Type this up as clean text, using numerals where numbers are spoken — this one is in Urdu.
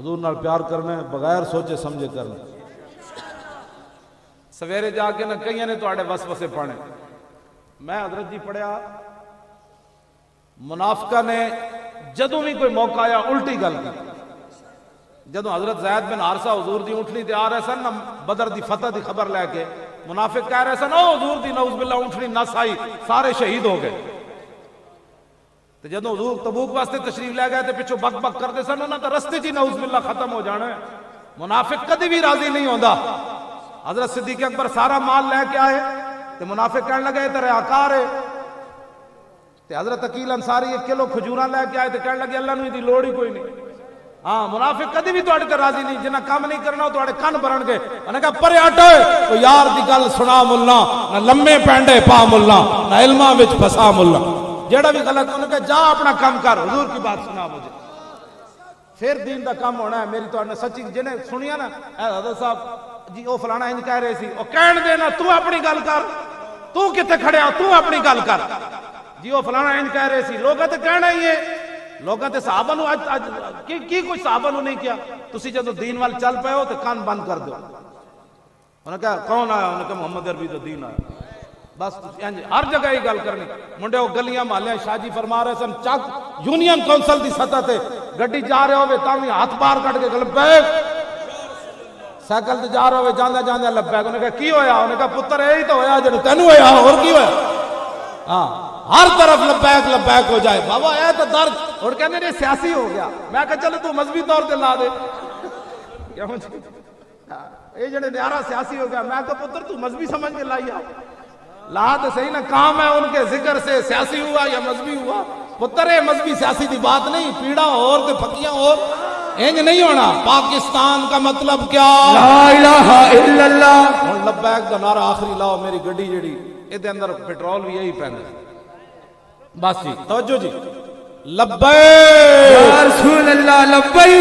حضور نال پیار کرنا ہے بغیر سوچے سمجھے کرنا. سویرے جا کے نہ کئی نے تواڈے وسوسے پانے. میں حضرت جی پڑھیا منافقہ نے جدوں بھی کوئی موقع آیا الٹی گل کی. جدوں حضرت زید بن حارثہ حضور دی اونٹنی تے آ رہے سن نا بدر دی فتح دی خبر لے کے, منافق کہہ رہے سن او حضور دی نعوذ باللہ اونٹنی نس آئی سارے شہید ہو گئے. تے جدوں حضور تبوک واسطے تشریف لے گئے تے پیچھوں بک بک کرتے سن انہاں تے رستے جی نعوذ باللہ ختم ہو جانا ہے. منافق کدی بھی راضی نہیں ہوندا. حضرت صدیق اکبر سارا مال لے کے آئے تے منافق کہنے لگے تے ریاکار ہے. تے حضرت عقیل انصاری 1 کلو کھجوراں لے کے آئے تے کہنے لگے اللہ نوں دی لوڑ ہی کوئی نہیں. ہاں منافق کدی بھی تواڈے تے راضی نہیں. جنہاں کام نہیں کرنا وہ تواڈے کن بھرن گے. انہاں کہا پرے ہٹ او یار دی گل سنا ملا نہ لمے پینڈے پا ملا نہ علماں وچ پھسا ملا. جیڑا بھی غلط انہوں نے کہا جا اپنا کام کر حضور کی بات سنا مجھے پھر دین دا کام ہونا ہے. میری تو نے سچی جنہیں سنیا نا اے حضرت صاحب جی او فلانا انج کہہ رہے سی او کہن دینا تو اپنی گل کر تو کتے کھڑے ہو تو اپنی گل کر جی او فلانا انج کہہ رہے سی. لوگاں تے کہنا ہی ہے لوگاں تے صحابہ نو اج کی کوئی صحابہ نو نہیں کیا. تسی جدوں دین وال چل پئے ہو تے کان بند کر دو. انہوں نے کہا کون آیا؟ انہوں نے کہا محمد عربی دا دین آیا. بس ہر جگہ ہی گل کرنی. منڈے وہ گلیاں محلے شاہ جی فرما رہے سن چک یونین کونسل دی سطح تے گڈی جا رہے ہوئے تاوی ہاتھ پار کٹ کے لبیک سائیکل تے جا رہے ہوئے جاندے جاندے لبیک. انہوں نے کہا کی ہویا؟ انہوں نے کہا پتر یہی تو ہویا جنوں تینوں ہویا اور کی ہویا. ہاں ہر طرف لبیک لبیک ہو جائے بابا اے تو درد. اور کہنے یہ سیاسی ہو گیا. میں کہا چلو تو مذہبی طور تے لا دے یہ جڑے نیارا سیاسی ہو گیا. میں کہا پتر تو مذہبی سمجھ کے لائی آ لا تو صحیح نا. کام ہے ان کے ذکر سے سیاسی ہوا یا مذہبی ہوا. پتر ہے مذہبی سیاسی دی بات نہیں. پیڑا اور تے پھکیاں اور انج نہیں ہونا. پاکستان کا مطلب کیا لا الہ الا اللہ. ہن لبیک دا نعرہ آخری لاؤ میری گڈی جڑی اے دے اندر پیٹرول بھی یہی پیندا. بس جی توجہ جی لبیک یا رسول اللہ لبیک.